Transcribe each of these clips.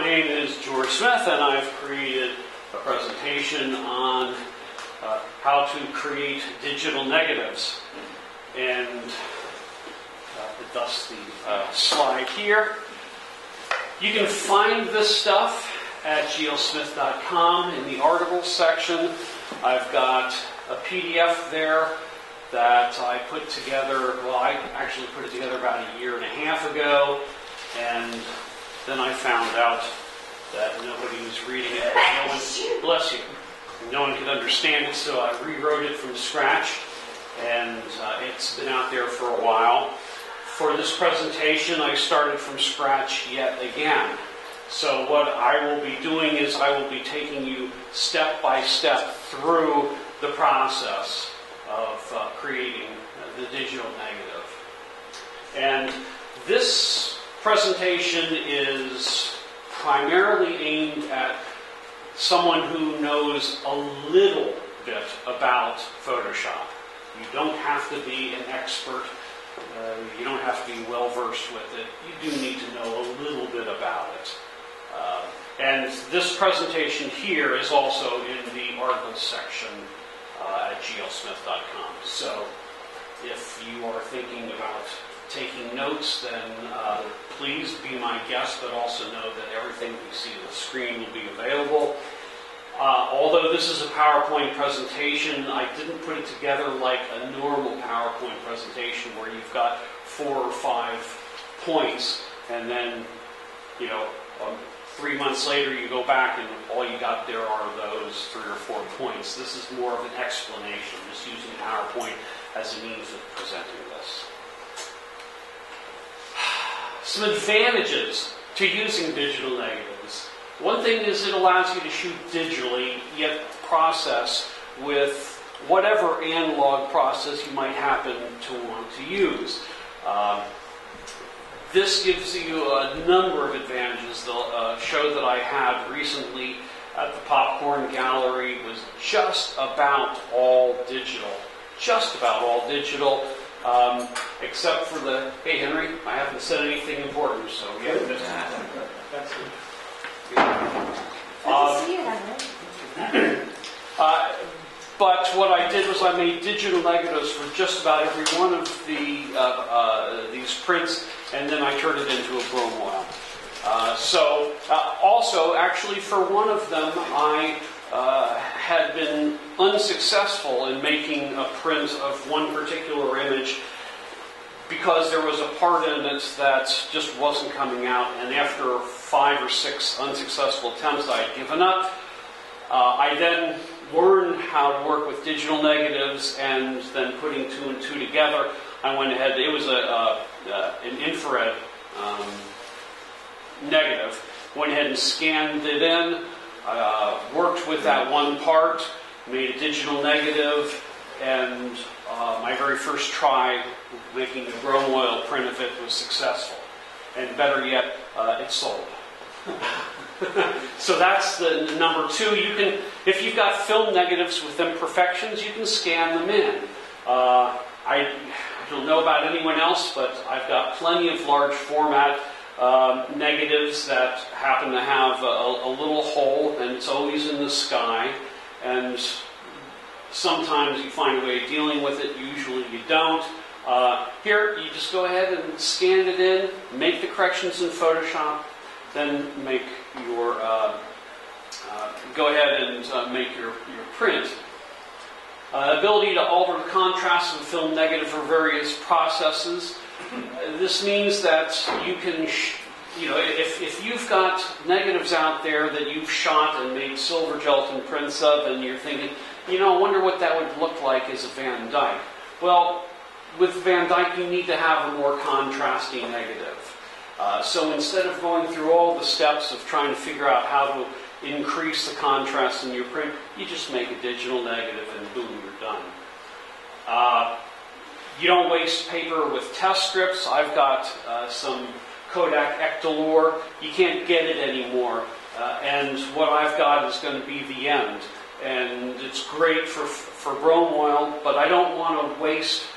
name is George Smith, and I've created a presentation on how to create digital negatives. And thus the slide here. You can find this stuff at glsmith.com in the articles section. I've got a PDF there that I put together, well, I actually put it together about a year and a half ago, and then I found out that nobody was reading it. No one, bless you. No one could understand it, so I rewrote it from scratch, and it's been out there for a while. For this presentation, I started from scratch yet again. So what I will be doing is I will be taking you step by step through the process of creating the digital negative. And this presentation is primarily aimed at someone who knows a little bit about Photoshop. You don't have to be an expert. You don't have to be well versed with it. You do need to know a little bit about it. And this presentation here is also in the articles section at glsmith.com. So if you are thinking about taking notes, then please be my guest, but also know that everything you see on the screen will be available. Although this is a PowerPoint presentation, I didn't put it together like a normal PowerPoint presentation where you've got 4 or 5 points, and then, 3 months later you go back and all you got there are those 3 or 4 points. This is more of an explanation, just using PowerPoint as a means of presenting this. Some advantages to using digital negatives. One thing is it allows you to shoot digitally, yet process with whatever analog process you might happen to want to use. This gives you a number of advantages. The show that I had recently at the Popcorn Gallery was just about all digital. Just about all digital, except for the, hey Henry, I haven't said anything important, so we haven't missed anything. That's it. Good to see you, Henry. But what I did was I made digital negatives for just about every one of these prints, and then I turned it into a chrome oil. Also, actually, for one of them, I had been unsuccessful in making a print of one particular image because there was a part in it that just wasn't coming out, and after 5 or 6 unsuccessful attempts, I had given up. I then learned how to work with digital negatives, and then putting 2 and 2 together, I went ahead. It was an infrared negative. Went ahead and scanned it in, worked with that one part, made a digital negative, and my very first try making a chrome oil print of it was successful. And better yet, it sold. So that's the number 2. You can, if you've got film negatives with imperfections, you can scan them in. I don't know about anyone else, but I've got plenty of large format negatives that happen to have a little hole, and it's always in the sky. And sometimes you find a way of dealing with it. Usually you don't. Here, you just go ahead and scan it in, make the corrections in Photoshop, then make your go ahead and make your print. Ability to alter the contrast of the film negative for various processes. This means that you can, if you've got negatives out there that you've shot and made silver gelatin prints of, and you're thinking, I wonder what that would look like as a Van Dyke. Well, with Van Dyke, you need to have a more contrasty negative. So instead of going through all the steps of trying to figure out how to increase the contrast in your print, you just make a digital negative and boom, you're done. You don't waste paper with test strips. I've got some Kodak Ectolure. You can't get it anymore. And what I've got is going to be the end. And it's great for chrome oil, but I don't want to waste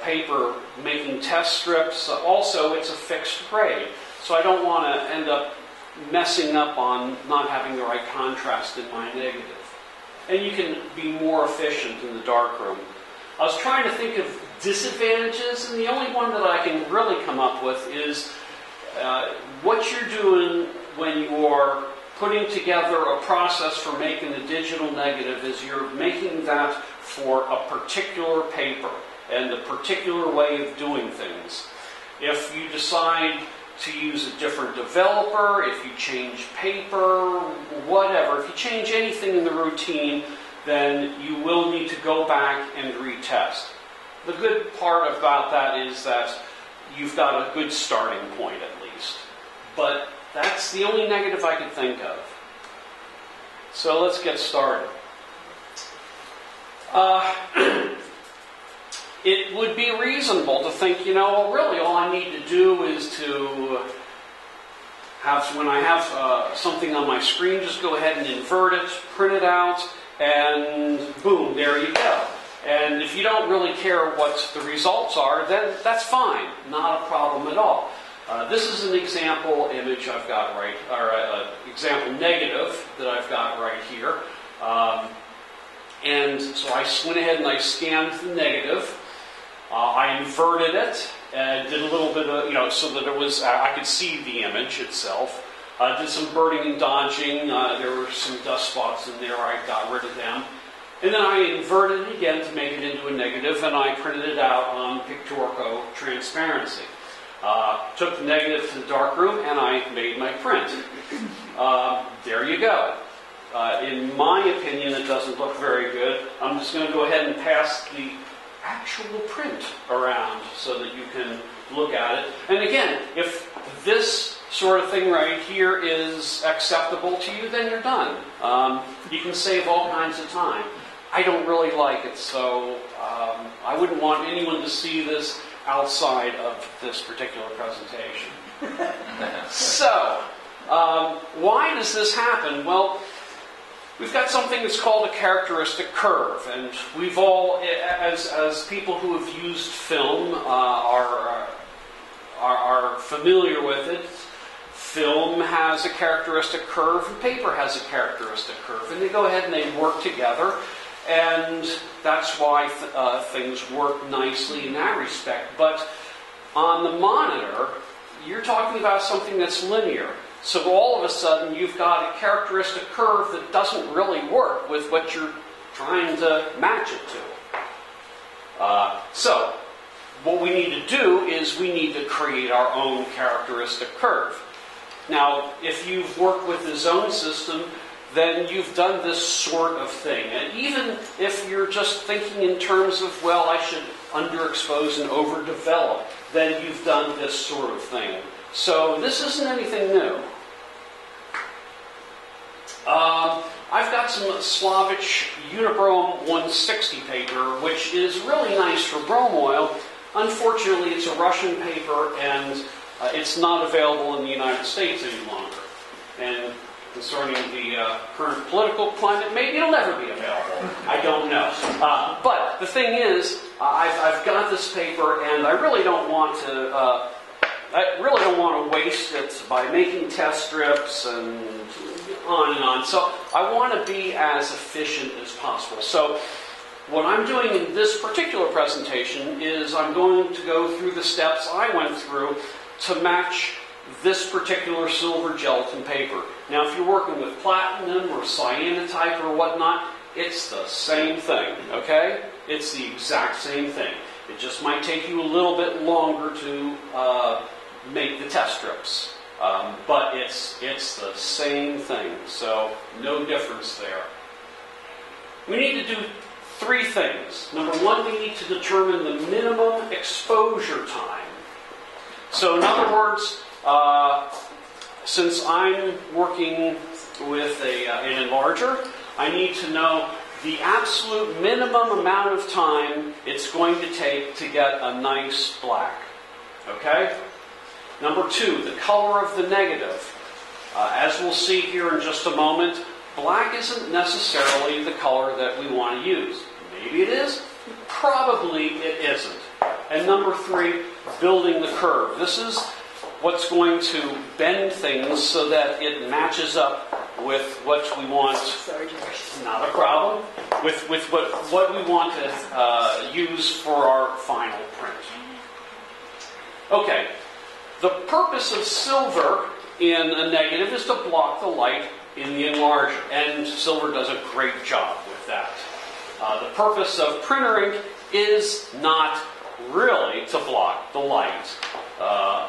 paper making test strips. Also, it's a fixed grade. So I don't want to end up messing up on not having the right contrast in my negative. And you can be more efficient in the darkroom. I was trying to think of disadvantages, and the only one that I can really come up with is what you're doing when you are putting together a process for making a digital negative is you're making that for a particular paper and a particular way of doing things. If you decide to use a different developer, if you change paper, whatever, if you change anything in the routine, then you will need to go back and retest. The good part about that is that you've got a good starting point at least. But that's the only negative I could think of. So let's get started. It would be reasonable to think, well, really all I need to do is to have, when I have something on my screen, just go ahead and invert it, print it out, and boom, there you go. And if you don't really care what the results are, then that's fine. Not a problem at all. This is an example image I've got right, or example negative that I've got right here. And so I went ahead and I scanned the negative. I inverted it and did a little bit of, so that it was, I could see the image itself. Did some birding and dodging. There were some dust spots in there. I got rid of them. And then I inverted it again to make it into a negative, and I printed it out on Pictorial Transparency. Took the negative to the darkroom, and I made my print. There you go. In my opinion, it doesn't look very good. I'm just going to go ahead and pass the actual print around so that you can look at it. And again, if this sort of thing right here is acceptable to you, then you're done. You can save all kinds of time. I don't really like it, so I wouldn't want anyone to see this outside of this particular presentation. So, why does this happen? Well, we've got something that's called a characteristic curve, and we've all, as people who have used film, are familiar with it. Film has a characteristic curve, and paper has a characteristic curve, and they go ahead and they work together, and that's why things work nicely in that respect. But on the monitor, you're talking about something that's linear. So all of a sudden, you've got a characteristic curve that doesn't really work with what you're trying to match it to. So what we need to do is we need to create our own characteristic curve. Now, if you've worked with the zone system, then you've done this sort of thing. And even if you're just thinking in terms of, well, I should underexpose and overdevelop, then you've done this sort of thing. So this isn't anything new. I've got some Slavich Unibrom 160 paper, which is really nice for brome oil. Unfortunately, it's a Russian paper, and it's not available in the United States any longer. And concerning the current political climate, maybe it'll never be available. I don't know. But the thing is, I've got this paper, and I really don't want to. I really don't want to waste it by making test strips and on and on. So I want to be as efficient as possible. So what I'm doing in this particular presentation is I'm going to go through the steps I went through to match this particular silver gelatin paper. Now, if you're working with platinum or cyanotype or whatnot, it's the same thing, okay? It's the exact same thing. It just might take you a little bit longer to make the test strips. But it's the same thing, so no difference there. We need to do three things. Number one, we need to determine the minimum exposure time. So in other words, since I'm working with an enlarger, I need to know the absolute minimum amount of time it's going to take to get a nice black. Okay? Number two, the color of the negative. As we'll see here in just a moment, black isn't necessarily the color that we want to use. Maybe it is, probably it isn't. And number three, building the curve. This is what's going to bend things so that it matches up with what we want. Sorry, George. Not a problem. With what we want to use for our final print. Okay. The purpose of silver in a negative is to block the light in the enlarger, and silver does a great job with that. The purpose of printer ink is not really to block the light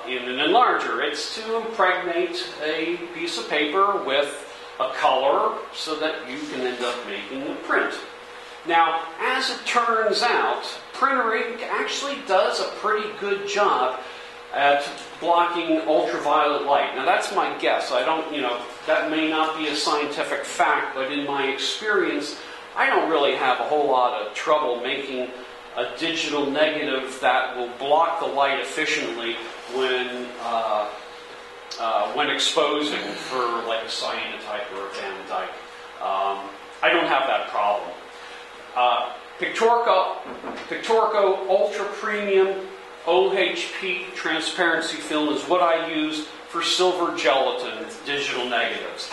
in an enlarger. It's to impregnate a piece of paper with a color so that you can end up making a print. Now, as it turns out, printer ink actually does a pretty good job at blocking ultraviolet light. Now, that's my guess. I don't, that may not be a scientific fact, but in my experience, I don't really have a whole lot of trouble making a digital negative that will block the light efficiently when exposing for like a cyanotype or a Van Dyke. I don't have that problem. Pictorica Ultra Premium OHP transparency film is what I use for silver gelatin digital negatives.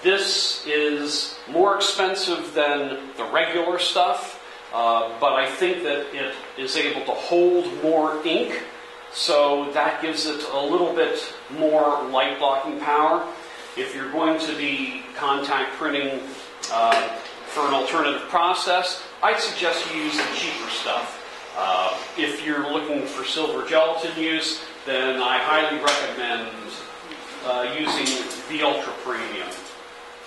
This is more expensive than the regular stuff, but I think that it is able to hold more ink, so that gives it a little bit more light blocking power. If you're going to be contact printing for an alternative process, I'd suggest you use the cheaper stuff. If you're looking for silver gelatin use, then I highly recommend using the Ultra Premium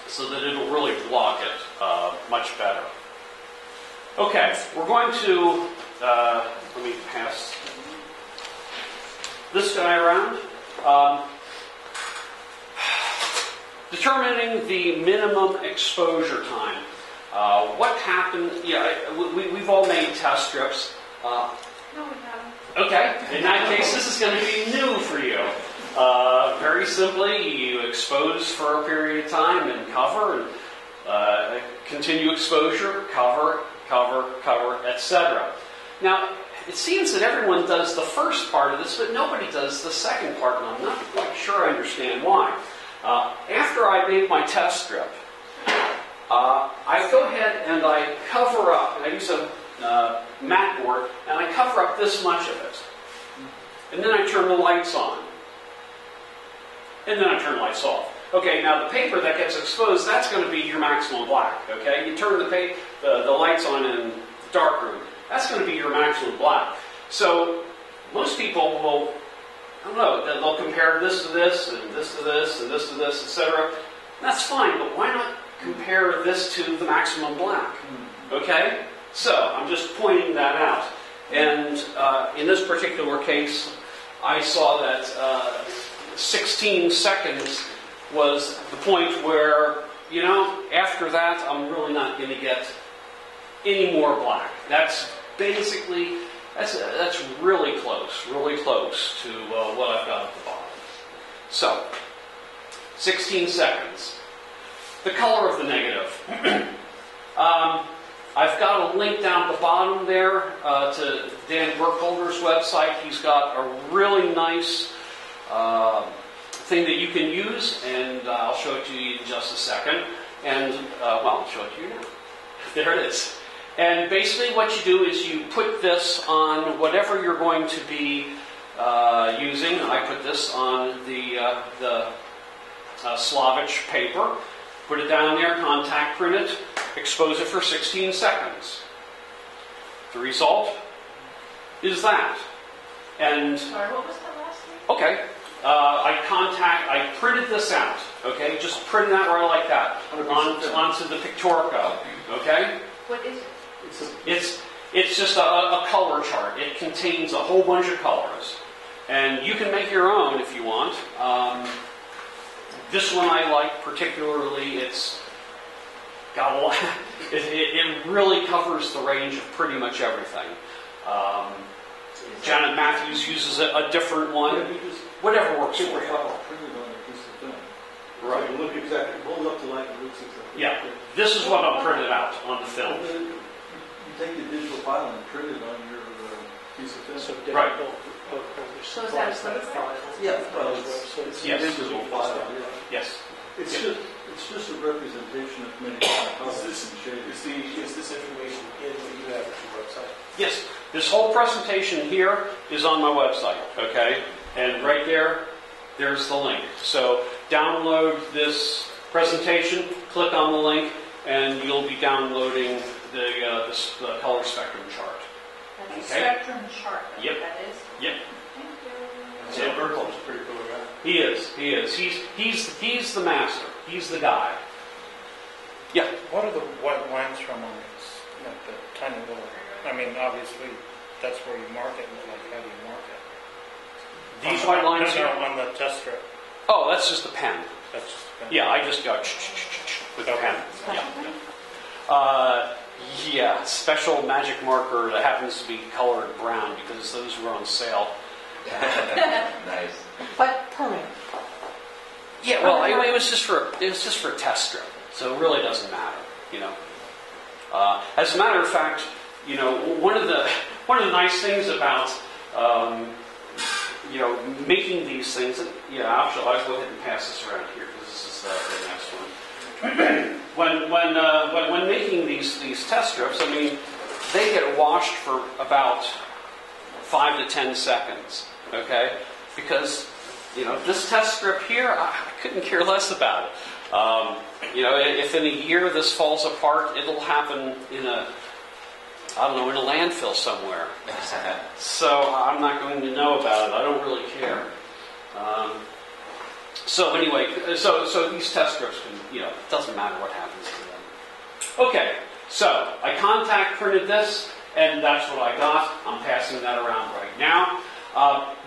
so that it'll really block it much better. Okay, we're going to, let me pass this guy around. Determining the minimum exposure time. What happened, we've all made test strips. No, we haven't. Okay, in that case, this is going to be new for you. Very simply, you expose for a period of time and cover, and continue exposure, cover, etc. Now, it seems that everyone does the first part of this, but nobody does the second part, and I'm not quite sure I understand why. After I make my test strip, I go ahead and I cover up, I use a mat board, and I cover up this much of it. And then I turn the lights on. And then I turn the lights off. Okay, now the paper that gets exposed, that's going to be your maximum black. Okay, you turn the lights on in the darkroom, that's going to be your maximum black. So most people will, I don't know, they'll compare this to this, and this to this, and this to this, etc. That's fine, but why not compare this to the maximum black? Okay? So, I'm just pointing that out. And in this particular case, I saw that 16 seconds was the point where, after that, I'm really not going to get any more black. That's basically, that's really close to what I've got at the bottom. So, 16 seconds. The color of the negative. I've got a link down at the bottom there to Dan Burkholder's website. He's got a really nice thing that you can use, and I'll show it to you in just a second. And, I'll show it to you now. There it is. And basically what you do is you put this on whatever you're going to be using. I put this on the Slavich paper. Put it down there, contact print it, expose it for 16 seconds. The result is that. And Sorry, what was that last thing? okay, I printed this out. Okay, just print that right like that onto the Pictorica. Okay. What is it? It's just a color chart. It contains a whole bunch of colors, and you can make your own if you want. This one I like particularly. It's got a lot. It really covers the range of pretty much everything. Janet Matthews uses a different one. Whatever works for you. Printed on a piece of film. Right. So you look exactly, hold up to light and it looks exactly. Yeah. This is what I'm printed out on the film. You take the digital file and print it on your piece of film. So Right. So is that a sunset? Yeah, well, it's Yes. a digital file, yeah. Yes. It's just a representation of many colors and shades. Is this information in what you have at your website? Yes. This whole presentation here is on my website, okay? And right there, there's the link. So download this presentation, click on the link, and you'll be downloading the color spectrum chart. That's a Okay. spectrum chart, that's Yep. what that is. Yep. Thank you. So Berkeley's a pretty cool guy. He is. He's the master. He's the guy. Yeah. What are the white lines from on this? Like the tiny little. I mean, obviously, that's where you mark it. But like, how do you mark it? These white lines No, here. on the test strip. Oh, that's just a pen. That's just. Yeah, I just go with the Okay. pen. Yeah, special magic marker that happens to be colored brown because those were on sale. Nice. But permanent. Yeah, well, it was just for a test strip, so it really doesn't matter, you know. As a matter of fact, you know, one of the nice things about you know, making these things. Yeah, actually, I'll go ahead and pass this around here because this is the next one. When making these test strips, I mean, they get washed for about 5 to 10 seconds. Okay, because you know this test strip here, I couldn't care less about it. You know, if in a year this falls apart, it'll happen in a in a landfill somewhere. So I'm not going to know about it. I don't really care. So anyway, so these test strips can, you know, it doesn't matter what happens to them. Okay, so I contact printed this, and that's what I got. I'm passing that around right now.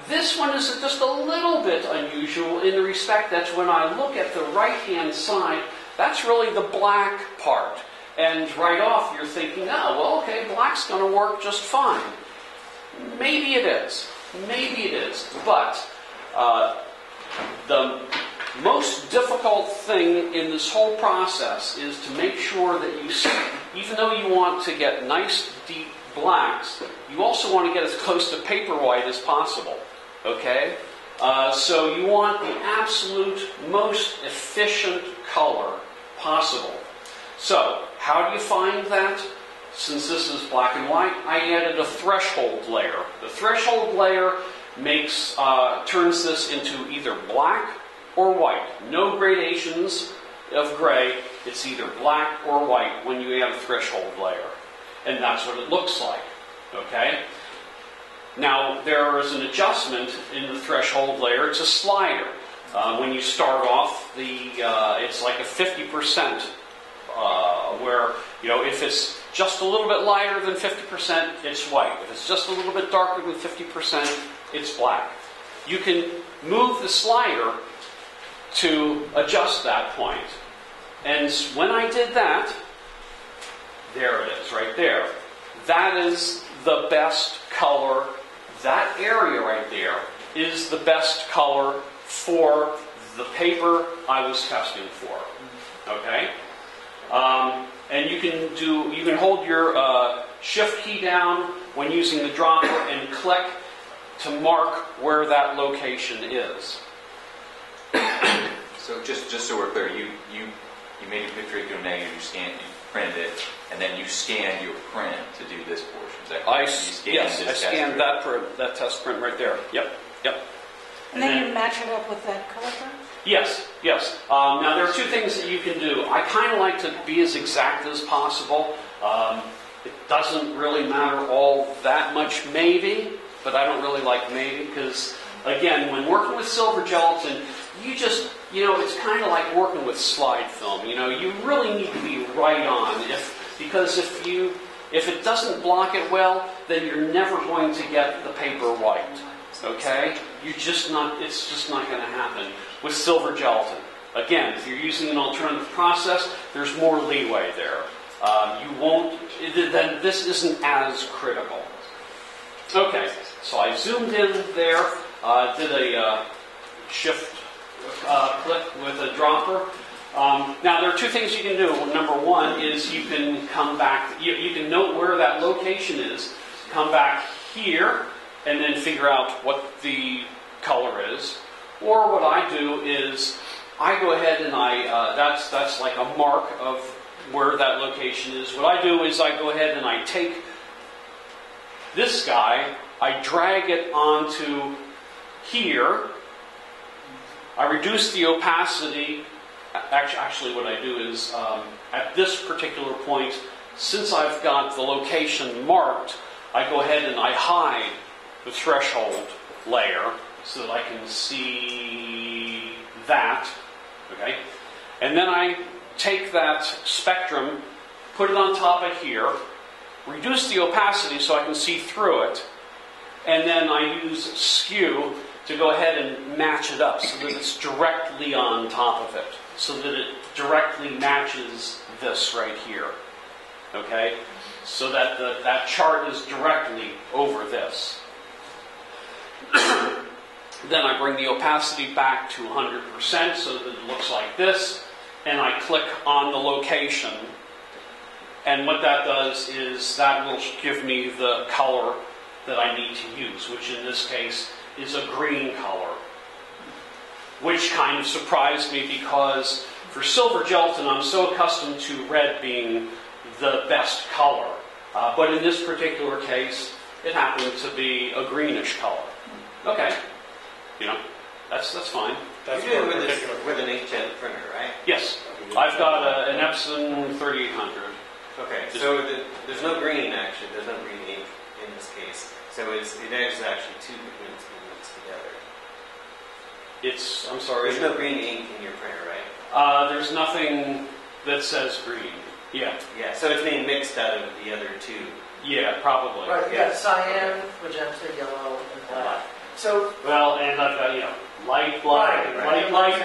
This one is just a little bit unusual in the respect that when I look at the right-hand side, that's really the black part. And right off, you're thinking, oh, well, okay, black's going to work just fine. Maybe it is. Maybe it is. But the most difficult thing in this whole process is to make sure that you see, even though you want to get nice, deep blacks, you also want to get as close to paper white as possible. Okay? So you want the absolute most efficient color possible. So, how do you find that? Since this is black and white, I added a threshold layer. The threshold layer turns this into either black or white. No gradations of gray. It's either black or white when you add a threshold layer. And that's what it looks like. Okay? Now, there is an adjustment in the threshold layer. It's a slider. When you start off, it's like a 50%. Where, you know, if it's just a little bit lighter than 50%, it's white. If it's just a little bit darker than 50%, it's black. You can move the slider to adjust that point. And when I did that, there it is, right there. That is the best color. That area right there is the best color for the paper I was testing for. Okay? And you can hold your shift key down when using the dropper and click to mark where that location is. So just so we're clear, you made your picture go negative, you printed it, and then you scanned your print to do this portion. Is that correct? I scanned that test print right there. Yep. And then you match it up with that color print? Yes. Now, there are two things that you can do. I kind of like to be as exact as possible. It doesn't really matter all that much, maybe, but I don't really like maybe because, again, when working with silver gelatin, it's kind of like working with slide film. You know, you really need to be right on. Because if it doesn't block it well, then you're never going to get the paper white. Okay? It's just not going to happen with silver gelatin. Again, if you're using an alternative process, there's more leeway there. Then this isn't as critical. Okay, so I zoomed in there, did a shift click with a dropper. Now, there are two things you can do. Number one is you can come back, you can note where that location is, come back here, and then figure out what the color is. Or what I do is I go ahead and that's like a mark of where that location is. What I do is I go ahead and I take this guy, I drag it onto here, I reduce the opacity. Actually what I do is at this particular point, since I've got the location marked, I go ahead and I hide the threshold layer so that I can see that. Okay? And then I take that spectrum, put it on top of here, reduce the opacity so I can see through it, and then I use skew to go ahead and match it up so that it's directly on top of it, so that it directly matches this right here. Okay? So that that chart is directly over this. Then I bring the opacity back to 100% so that it looks like this, and I click on the location. And what that does is that will give me the color that I need to use, which in this case is a green color. Which kind of surprised me because for silver gelatin I'm so accustomed to red being the best color. But in this particular case, it happened to be a greenish color. Okay. You know, that's fine. That's You're doing with an inkjet printer, right? Yes. I've got an Epson 3800. Okay, so there's no green actually. There's no green ink in this case. So it is actually two pigments being mixed together. I'm sorry. There's no green ink in your printer, right? There's nothing that says green. Yeah. Yeah, so it's being mixed out of the other two. Yeah, probably. Right, you got cyan, magenta, yellow, and black. So, well, and I've got, light black, light black,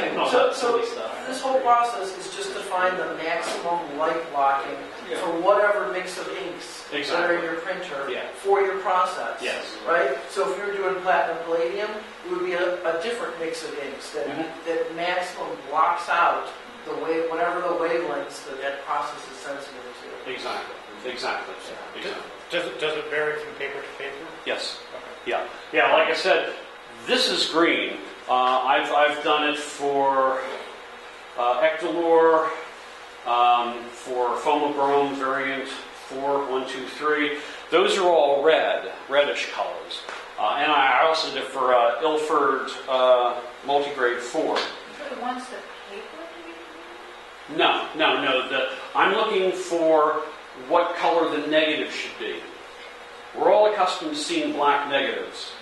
and all that silly stuff. This whole process is just to find the maximum light blocking for whatever mix of inks that are in your printer for your process. Yes. Right? So if you were doing platinum palladium, it would be a different mix of inks that maximum blocks out the whatever the wavelengths that process is sensitive to. Exactly. Does it vary from paper to paper? Yes. Okay. Yeah. Like I said, this is green. I've done it for Ectolure, for Foamobrome variant 4.123. Those are all reddish colors. And I also did for Ilford Multigrade 4. For the ones that paper? No. I'm looking for what color the negative should be. We're all accustomed to seeing black negatives,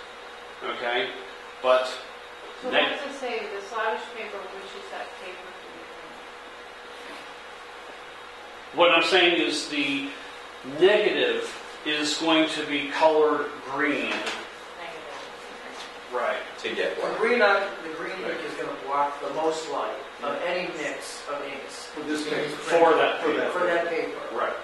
okay? But so what does it say? The Scottish paper, which is that paper? What I'm saying is the negative is going to be colored green. Negative. Right. To get The green ink is going to block the most light of any mix of inks. For this case. For that paper. For that paper. Right.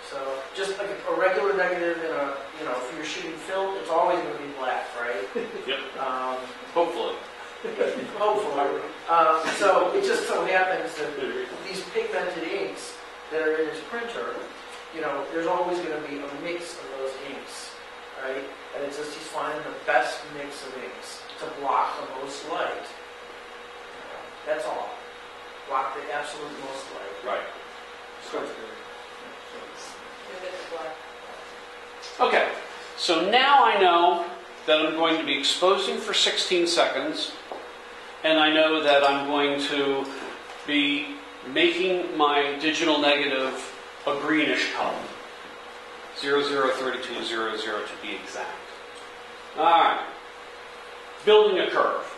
So just like a regular negative in a, if you're shooting film, it's always going to be black, right? Yep. Hopefully. Hopefully. So it just so happens that these pigmented inks that are in this printer, there's always going to be a mix of those inks, right? And it's just he's finding the best mix of inks to block the most light. That's all. Block the absolute most light. Right. Okay, so now I know that I'm going to be exposing for 16 seconds, and I know that I'm going to be making my digital negative a greenish color. 003200 to be exact. Alright. Building a curve.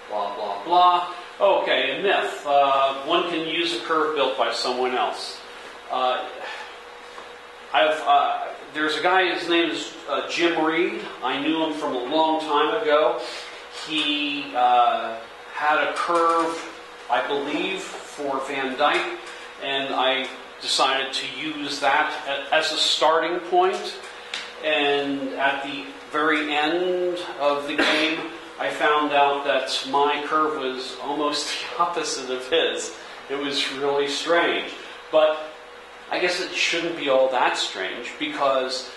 Blah, blah, blah. Okay, a myth. One can use a curve built by someone else. There's a guy, his name is Jim Reed. I knew him from a long time ago. He had a curve, I believe, for Van Dyke, and I decided to use that as a starting point. And at the very end of the game, I found out that my curve was almost the opposite of his. It was really strange. But I guess it shouldn't be all that strange, because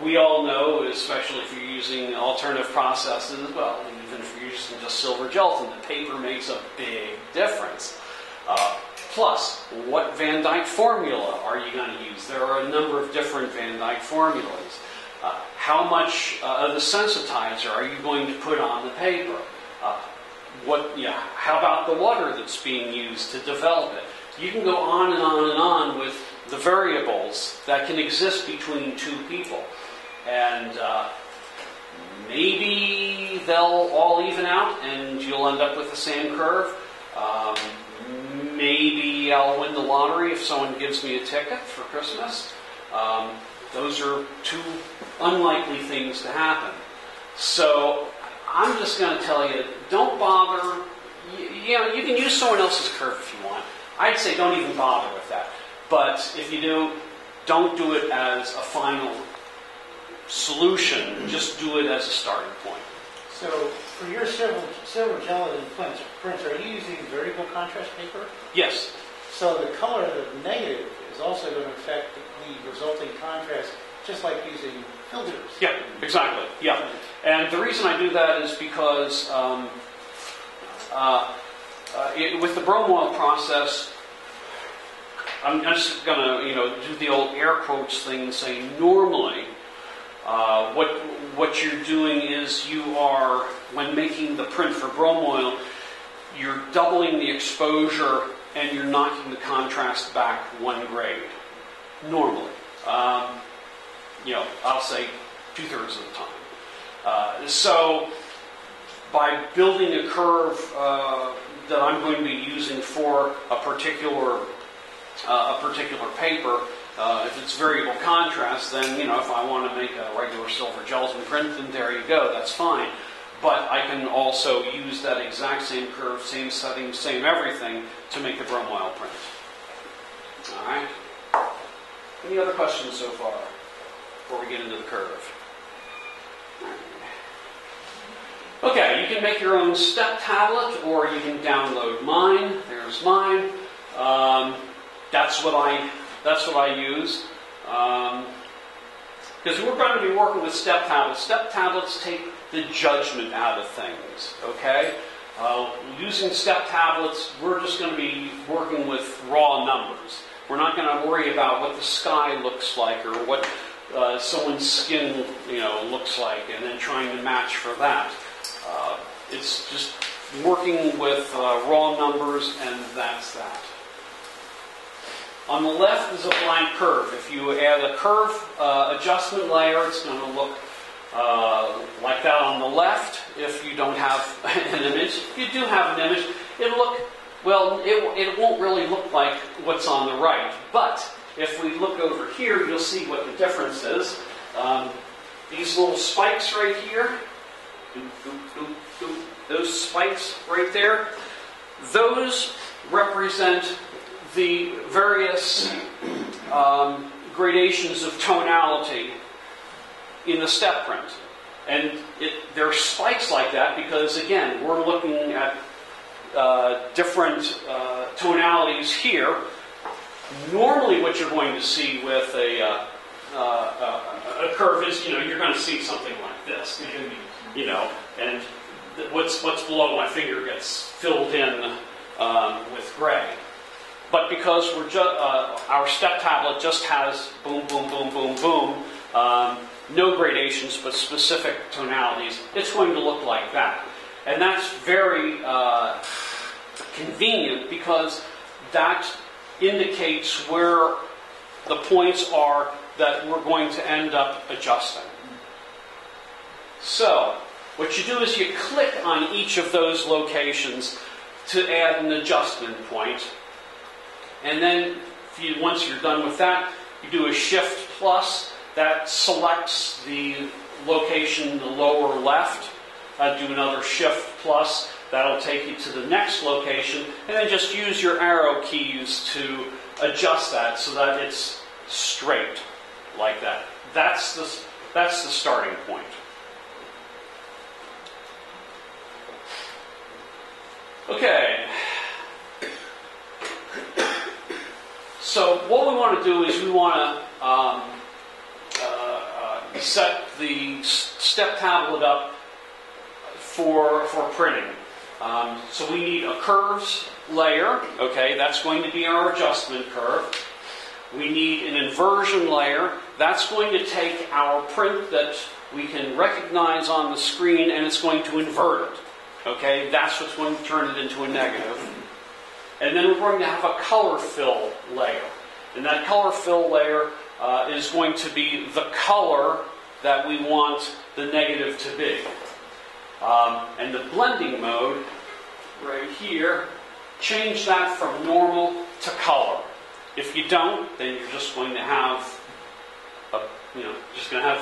we all know, especially if you're using alternative processes, well, even if you're using just silver gelatin, the paper makes a big difference. Plus, what Van Dyke formula are you going to use? There are a number of different Van Dyke formulas. How much of the sensitizer are you going to put on the paper? How about the water that's being used to develop it? You can go on and on and on with the variables that can exist between two people. And maybe they'll all even out and you'll end up with the same curve. Maybe I'll win the lottery if someone gives me a ticket for Christmas. Those are two unlikely things to happen. So I'm just going to tell you, don't bother. You can use someone else's curve if you want. I'd say don't even bother with that. But if you do, don't do it as a final solution. Just do it as a starting point. So for your silver gelatin prints, are you using variable contrast paper? Yes. So the color of the negative is also going to affect the resulting contrast, just like using filters. Yeah, exactly. Yeah. And the reason I do that is because with the bromoil process, I'm just going to do the old air quotes thing and say normally what you're doing is you are, when making the print for bromoil, you're doubling the exposure and you're knocking the contrast back 1 grade. Normally. I'll say 2/3 of the time. So by building a curve that I'm going to be using for a particular paper, if it's variable contrast, then if I want to make a regular silver gelatin print, then there you go, that's fine. But I can also use that exact same curve, same setting, same everything to make the bromoil print. All right. Any other questions so far before we get into the curve? Okay, you can make your own step tablet, or you can download mine. There's mine. That's what I use. Because we're going to be working with step tablets. Step tablets take the judgment out of things. Okay. Using step tablets, we're just going to be working with raw numbers. We're not going to worry about what the sky looks like or what someone's skin, looks like, and then trying to match for that. It's just working with raw numbers, and that's that. On the left is a blank curve. If you add a curve adjustment layer, it's going to look like that on the left. If you don't have an image, if you do have an image, it'll look. Well, it won't really look like what's on the right. But if we look over here, you'll see what the difference is. These little spikes right here, those spikes right there, those represent the various gradations of tonality in the step print. And there are spikes like that because, again, we're looking at different tonalities here. Normally what you're going to see with a curve is, you're going to see something like this. And what's below my finger gets filled in with gray. But because our step tablet just has boom, boom, boom, boom, boom, no gradations but specific tonalities, it's going to look like that. And that's very convenient because that indicates where the points are that we're going to end up adjusting. So, what you do is you click on each of those locations to add an adjustment point. And then, once you're done with that, you do a Shift plus. That selects the location in the lower left. Do another Shift plus. That'll take you to the next location. And then just use your arrow keys to adjust that so that it's straight, like that. That's the starting point. Okay. So what we want to do is we want to set the step tablet up for printing. So we need a curves layer. Okay, that's going to be our adjustment curve. We need an inversion layer. That's going to take our print that we can recognize on the screen and it's going to invert it. Okay, that's what's going to turn it into a negative. And then we're going to have a color fill layer. And that color fill layer is going to be the color that we want the negative to be. And the blending mode, right here, change that from normal to color. If you don't, then you're just going to have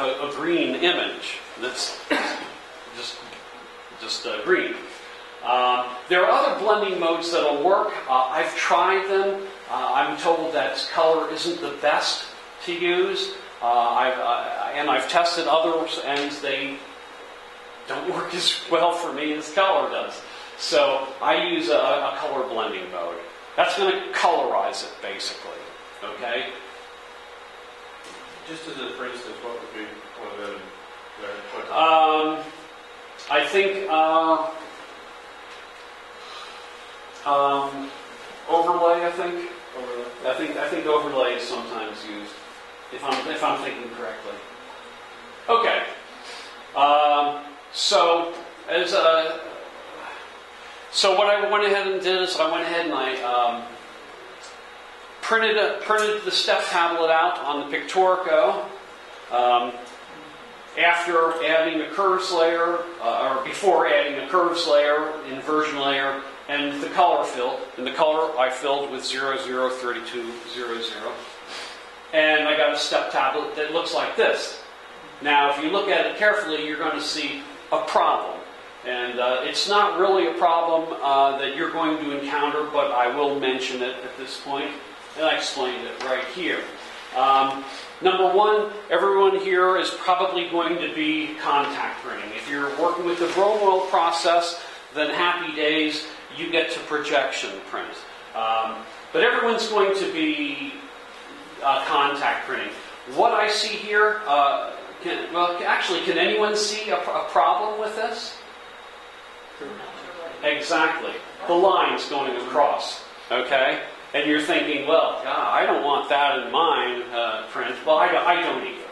a green image that's just green. There are other blending modes that'll work. I've tried them. I'm told that color isn't the best to use. I've tested others, and they don't work as well for me as color does. So I use a color blending mode. That's going to colorize it, basically. Okay? Just as a for instance, what would be one of them there? I think overlay. I think overlay is sometimes used, if I'm thinking correctly. Okay. So what I went ahead and did is I went ahead and I printed the step tablet out on the Pictorico. After adding a curves layer, or before adding a curves layer, inversion layer, and the color fill. And the color I filled with 003200. And I got a step tablet that looks like this. Now, if you look at it carefully, you're going to see a problem. And it's not really a problem that you're going to encounter, but I will mention it at this point. And I explained it right here. Number one, everyone here is probably going to be contact printing. If you're working with the Bromwell process, then happy days, you get to projection print. But everyone's going to be contact printing. What I see here, can anyone see a problem with this? Exactly. The lines going across. Okay? And you're thinking, well, God, I don't want that in mine print. Well, I don't either.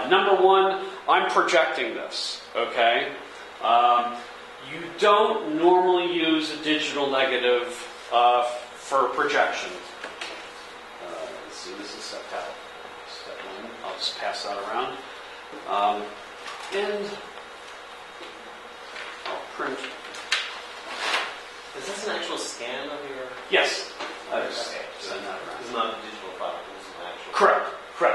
Number one, I'm projecting this. Okay? You don't normally use a digital negative for projection. Let's see, this is step one. I'll just pass that around. And I'll print. Is this an actual scan of your... Yes. Okay. Send that around. This is not a digital product. This is an actual... Correct.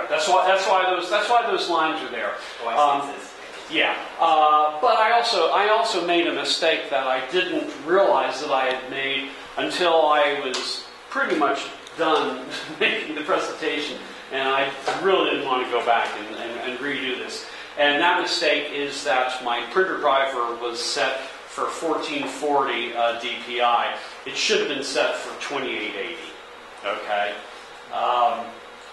That's why those lines are there. Oh, I see. Yeah. But I also made a mistake that I didn't realize that I had made until I was pretty much done making the presentation, and I really didn't want to go back and redo this. And that mistake is that my printer driver was set for 1440 DPI. It should have been set for 2880. Okay,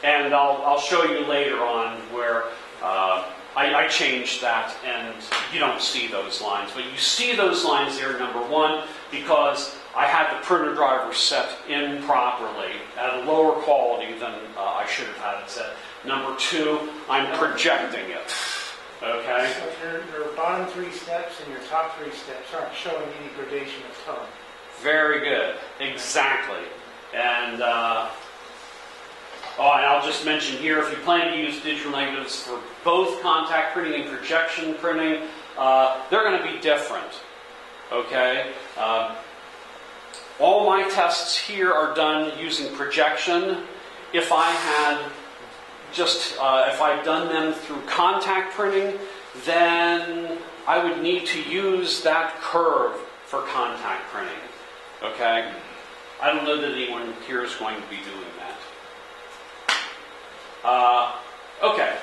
and I'll show you later on where I changed that, and you don't see those lines, but you see those lines there. Number one, because I had the printer driver set improperly at a lower quality than I should have had it set. Number two, I'm projecting it. Okay? So your bottom three steps and your top three steps aren't showing any gradation of tone. Very good. Exactly. And I'll just mention here, if you plan to use digital negatives for both contact printing and projection printing, they're going to be different. Okay? All my tests here are done using projection. If I had if I'd done them through contact printing, then I would need to use that curve for contact printing. Okay? I don't know that anyone here is going to be doing that. Okay.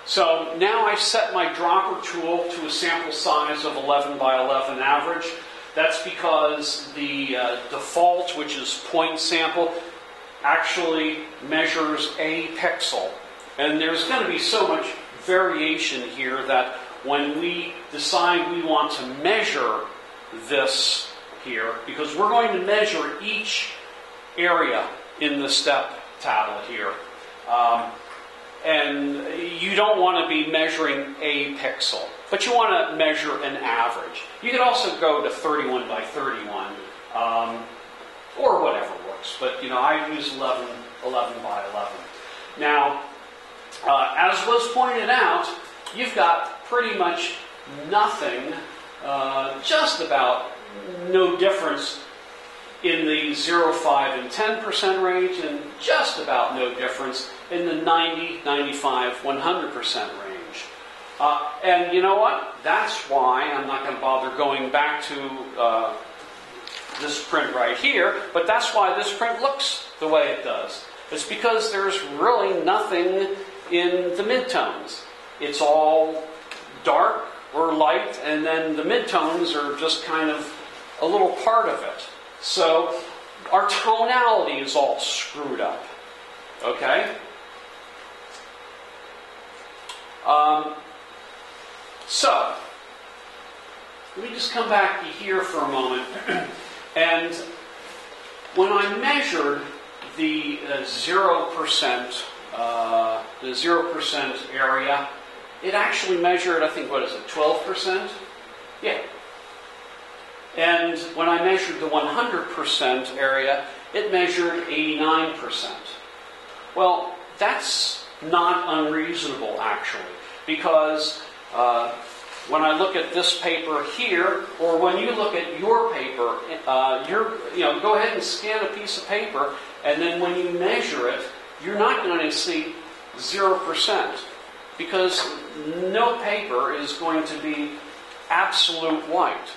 So now I've set my dropper tool to a sample size of 11 by 11 average. That's because the default, which is point sample, actually measures a pixel. And there's going to be so much variation here that when we decide we want to measure this here, because we're going to measure each area in the step tablet here. And you don't want to be measuring a pixel, but you want to measure an average. You could also go to 31 by 31, or whatever works, but I use 11 by 11. Now, as was pointed out, you've got pretty much nothing, just about no difference in the 0, 5, and 10% range, and just about no difference in the 90, 95, 100% range. And you know what? That's why I'm not going to bother going back to this print right here, but that's why this print looks the way it does. It's because there's really nothing in the midtones. It's all dark or light, and then the midtones are just kind of a little part of it. So our tonality is all screwed up. Okay? So, let me just come back to here for a moment. And when I measured the 0%, area, it actually measured, I think, 12%? Yeah. And when I measured the 100% area, it measured 89%. Well, that's not unreasonable, actually, because when I look at this paper here, or when you look at your paper, go ahead and scan a piece of paper, and then when you measure it, you're not going to see 0%, because no paper is going to be absolute white.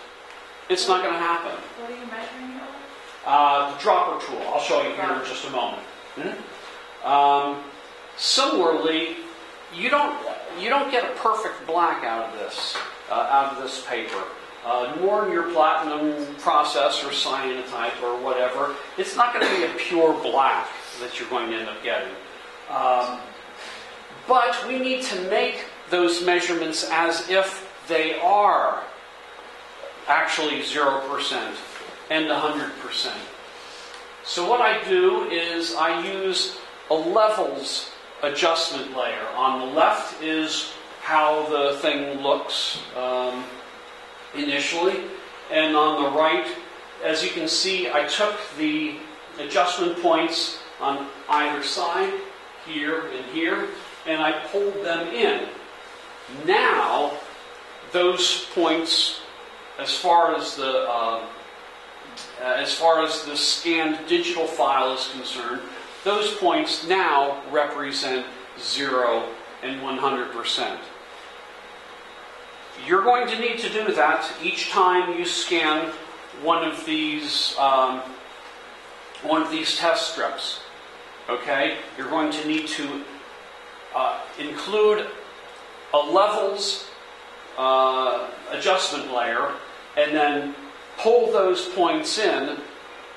It's not going to happen. What are you measuring now? The dropper tool. I'll show you here in just a moment. Similarly, you don't get a perfect black out of this paper. Nor in your platinum process or cyanotype or whatever. It's not going to be a pure black that you're going to end up getting. But we need to make those measurements as if they are actually 0% and 100%. So what I do is I use a levels adjustment layer. On the left is how the thing looks initially, and on the right, as you can see, I took the adjustment points on either side, here and here, and I pulled them in. Now, those points, as far as the scanned digital file is concerned, those points now represent 0 and 100%. You're going to need to do that each time you scan one of these test strips. Okay? You're going to need to include a levels adjustment layer and then pull those points in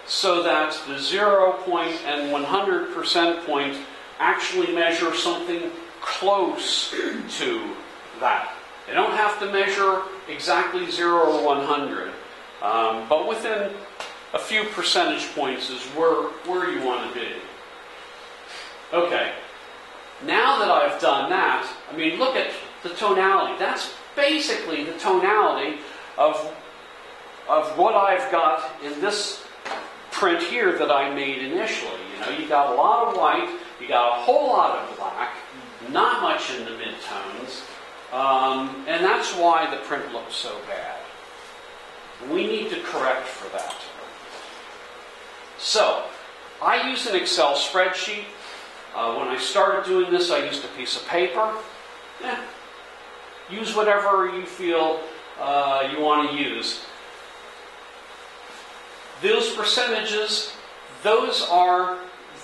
so that the 0 point and 100% point actually measure something close to that. They don't have to measure exactly 0 or 100, but within a few percentage points is where you want to be. Okay, now that I've done that, look at the tonality. That's basically the tonality of what I've got in this print here that I made initially. You got a lot of white, you got a whole lot of black, not much in the midtones, and that's why the print looks so bad. We need to correct for that. So, I use an Excel spreadsheet. When I started doing this, I used a piece of paper. Use whatever you feel you want to use. Those percentages, those are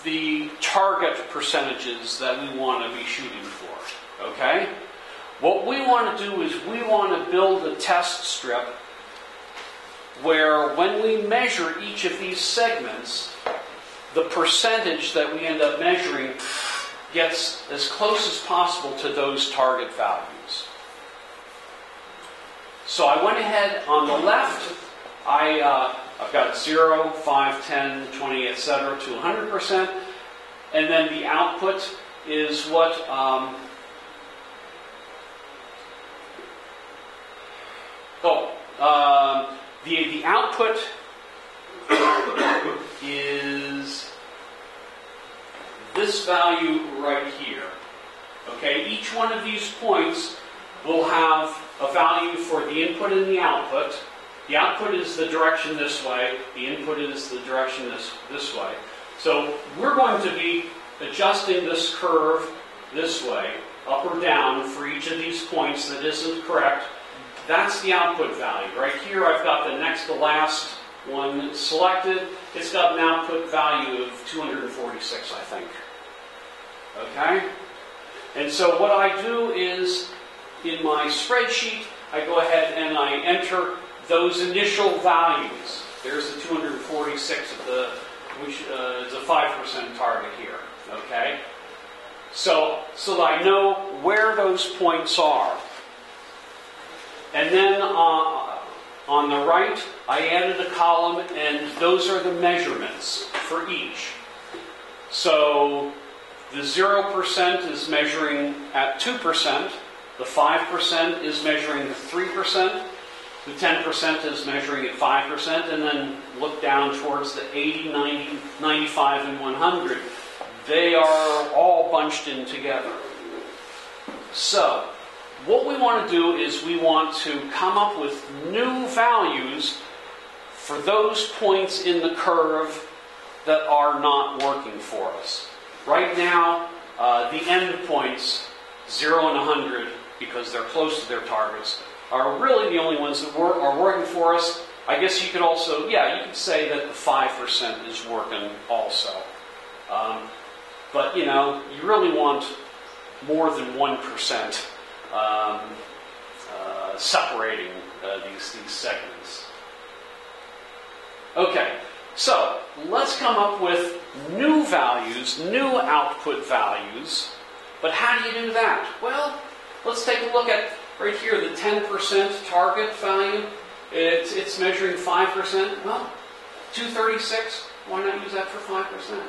the target percentages that we want to be shooting for. Okay? What we want to do is we want to build a test strip where when we measure each of these segments, the percentage that we end up measuring gets as close as possible to those target values. So I went ahead on the left, I've got 0, 5, 10, 20, etc. to 100%, and then the output is what the output is this value right here. Okay, each one of these points will have a value for the input and the output. The output is the direction this way, the input is the direction this way. So we're going to be adjusting this curve this way, up or down, for each of these points that isn't correct. That's the output value. Right here I've got the next to last one selected. It's got an output value of 246, I think. Okay? And so what I do is, in my spreadsheet, I go ahead and I enter those initial values. There's the 246 of the, which is a 5% target here. Okay? So that I know where those points are. And then on the right, I added a column, and those are the measurements for each. So the 0% is measuring at 2%, the 5% is measuring at 3%, the 10% is measuring at 5%, and then look down towards the 80, 90, 95, and 100. They are all bunched in together. So what we want to do is we want to come up with new values for those points in the curve that are not working for us. Right now, the end points, 0 and 100, because they're close to their targets, are really the only ones that are working for us. I guess you could also, you could say that the 5% is working also. But, you really want more than 1% separating these segments. Okay, so let's come up with new values, new output values. But how do you do that? Well, let's take a look at right here, the 10% target value. It's measuring 5%. Well, 236, why not use that for 5%?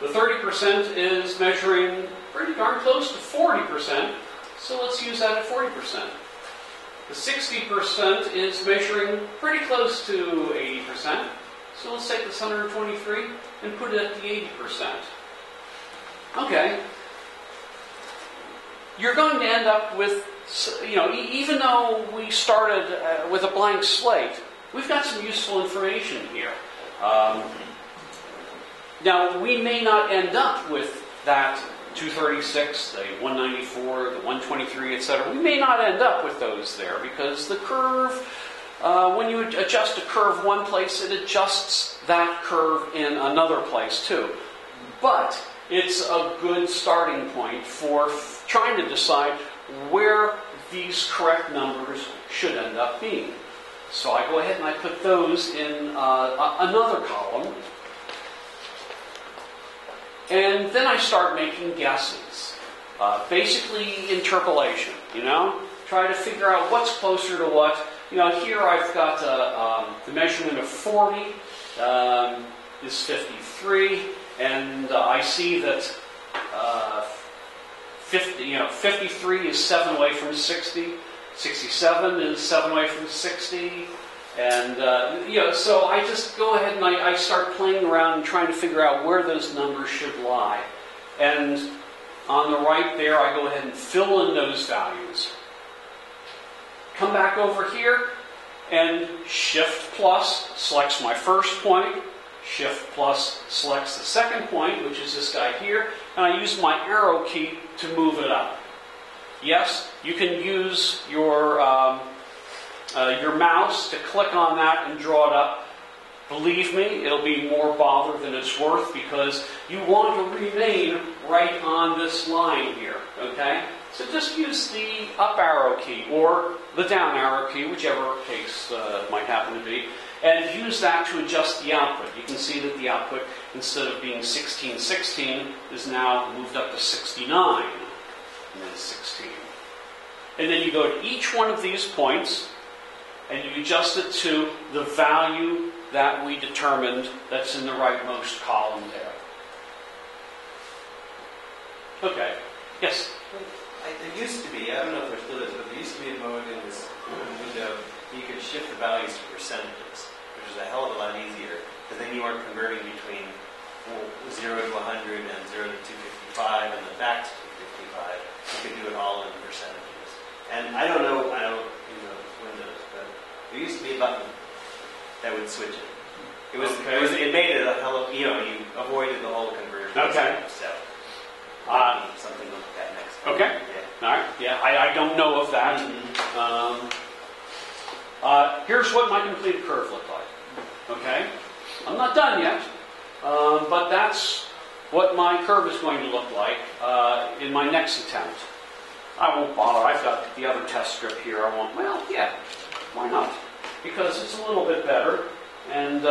The 30% is measuring pretty darn close to 40%, so let's use that at 40%. The 60% is measuring pretty close to 80%, so let's take this 123 and put it at the 80%. Okay. You're going to end up with, even though we started with a blank slate, we've got some useful information here. Now, we may not end up with that 236, the 194, the 123, etc. We may not end up with those there because the curve, when you adjust a curve one place, it adjusts that curve in another place too. But it's a good starting point for trying to decide where these correct numbers should end up being. So I go ahead and I put those in another column. And then I start making guesses. Basically interpolation, Try to figure out what's closer to what. Here I've got the measurement of 40 is 53. And I see that 53 is 7 away from 60. 67 is 7 away from 60. And, so I just go ahead and I start playing around and trying to figure out where those numbers should lie. And on the right there, I go ahead and fill in those values. Come back over here, and Shift plus selects my first point. Shift plus selects the second point, which is this guy here. And I use my arrow key to move it up. Yes, you can use your mouse to click on that and draw it up. Believe me, it'll be more bother than it's worth because you want to remain right on this line here, okay? So just use the up arrow key or the down arrow key, whichever case might happen to be, and use that to adjust the output. You can see that the output, instead of being 1616, is now moved up to 69, and then 16. And then you go to each one of these points, and you adjust it to the value that we determined that's in the rightmost column there. Okay, yes? There used to be, I don't know if there still is, but there used to be a mode in this window you could shift the values to percentages, which is a hell of a lot easier, because then you aren't converting between 0 to 100 and 0 to 255 and then back to 255. You could do it all in percentages. And I don't know Windows, but there used to be a button that would switch it. It made it a hell of, you avoided the whole conversion. Okay. So, something to look at next. Okay. Yeah. All right. Yeah, I don't know of that. Here's what my completed curve looked like. Okay. I'm not done yet, but that's what my curve is going to look like in my next attempt. I won't bother. I've got the other test strip here. I won't. Well, yeah. Why not? Because it's a little bit better. And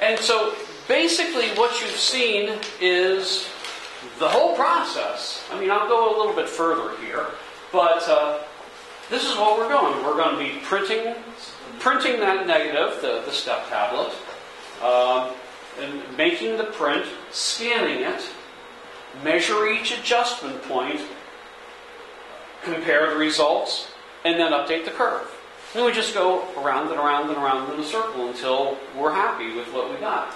and so basically what you've seen is the whole process. I mean, I'll go a little bit further here, but this is what we're doing. We're going to be printing that negative, the step tablet, and making the print, scanning it, measure each adjustment point, compare the results, and then update the curve. And we just go around and around and around in a circle until we're happy with what we got.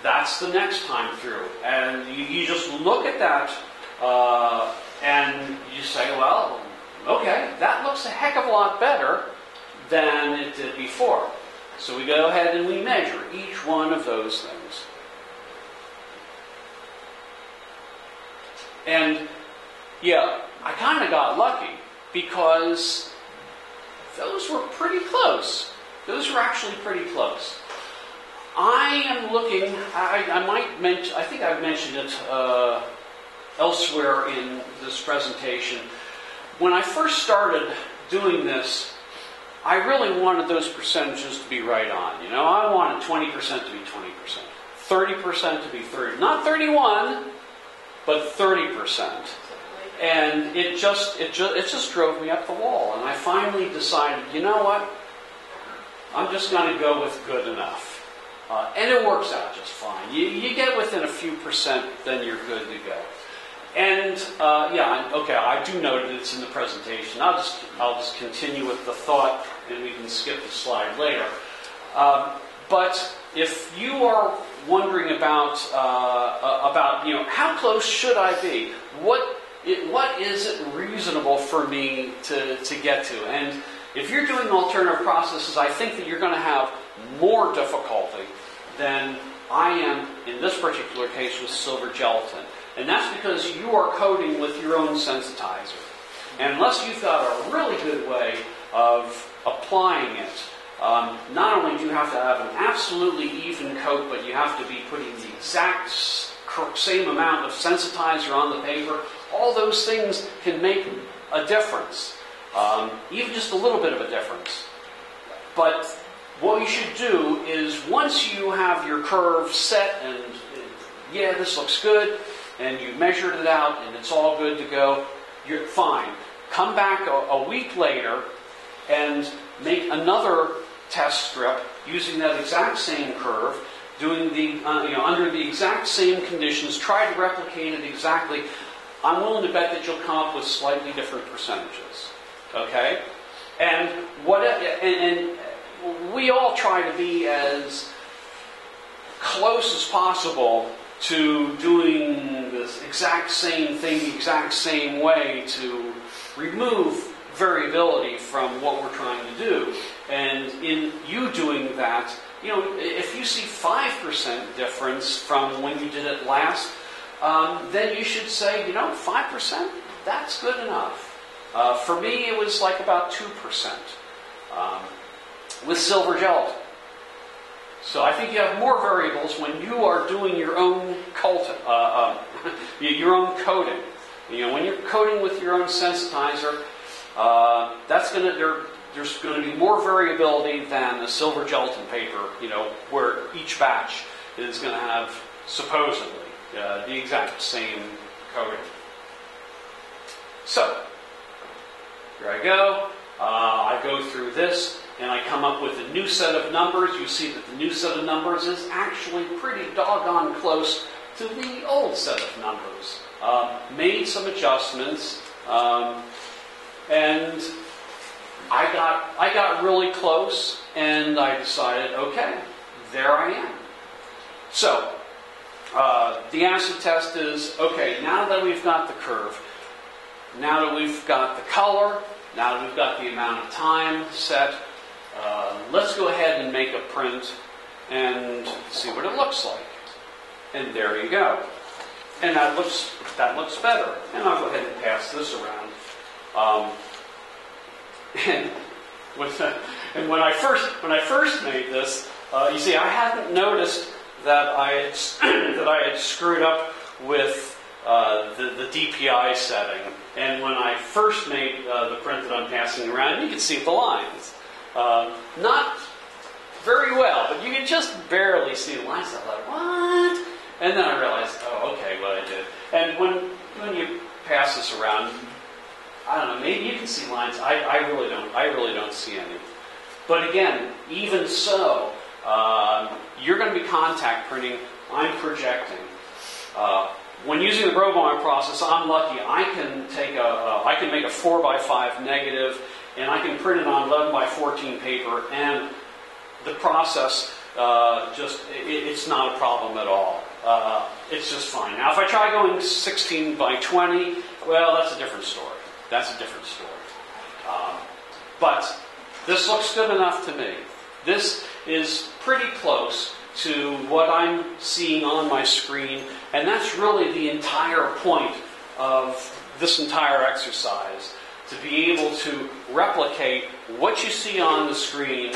That's the next time through. And you just look at that and you say, well, okay, that looks a heck of a lot better than it did before. So we go ahead and we measure each one of those things. And yeah, I kind of got lucky because those were pretty close. Those were actually pretty close. I am looking, I might mention, I think I've mentioned it elsewhere in this presentation. When I first started doing this, I really wanted those percentages to be right on. You know, I wanted 20% to be 20%, 30% to be 30, not 31, but 30%. And it just drove me up the wall. And I finally decided, you know what? I'm just going to go with good enough. And it works out just fine. You get within a few percent, then you're good to go. And okay, I do note that it's in the presentation. I'll just continue with the thought, and we can skip the slide later. But if you are wondering about how close should I be? What is it reasonable for me to get to? And if you're doing alternative processes, I think that you're going to have more difficulty than I am in this particular case with silver gelatin. And that's because you are coding with your own sensitizer. And unless you've got a really good way of applying it, not only do you have to have an absolutely even coat, but you have to be putting the exact same amount of sensitizer on the paper. All those things can make a difference, even just a little bit of a difference. But what you should do is once you have your curve set and, yeah, this looks good, and you measured it out and it's all good to go, you're fine. Come back a week later and make another test strip using that exact same curve, doing the under the exact same conditions, try to replicate it exactly. I'm willing to bet that you'll come up with slightly different percentages. Okay? And we all try to be as close as possible to doing this exact same thing the exact same way to remove variability from what we're trying to do. And in you doing that, if you see 5% difference from when you did it last, then you should say, 5%, that's good enough. For me, it was like about 2% with silver gelatin. So I think you have more variables when you are doing your own your own coding. When you're coding with your own sensitizer, that's going to there's going to be more variability than a silver gelatin paper, where each batch is going to have supposedly the exact same coating. So here I go. I go through this, and I come up with a new set of numbers. You see that the new set of numbers is actually pretty doggone close to the old set of numbers. Made some adjustments, and I got really close, and I decided, okay, there I am. So the acid test is, okay, now that we've got the curve, now that we've got the color, now that we've got the amount of time set, let's go ahead and make a print and see what it looks like. And there you go. And that looks better. And I'll go ahead and pass this around. And when I first made this, you see, I hadn't noticed that I had screwed up with the DPI setting. And when I first made the print that I'm passing around, you can see the lines. Not very well, but you can just barely see the lines. I'm like, what? And then I realized, oh, okay, what I did. And when you pass this around, I don't know, maybe you can see lines. I really don't. I really don't see any. But again, even so, you're going to be contact printing. I'm projecting. When using the Brobine process, I'm lucky. I can make a 4x5 negative, and I can print it on 11x14 paper, and the process it's not a problem at all. It's just fine. Now, if I try going 16x20, well, that's a different story. That's a different story. But this looks good enough to me. This is pretty close to what I'm seeing on my screen, and that's really the entire point of this entire exercise, to be able to replicate what you see on the screen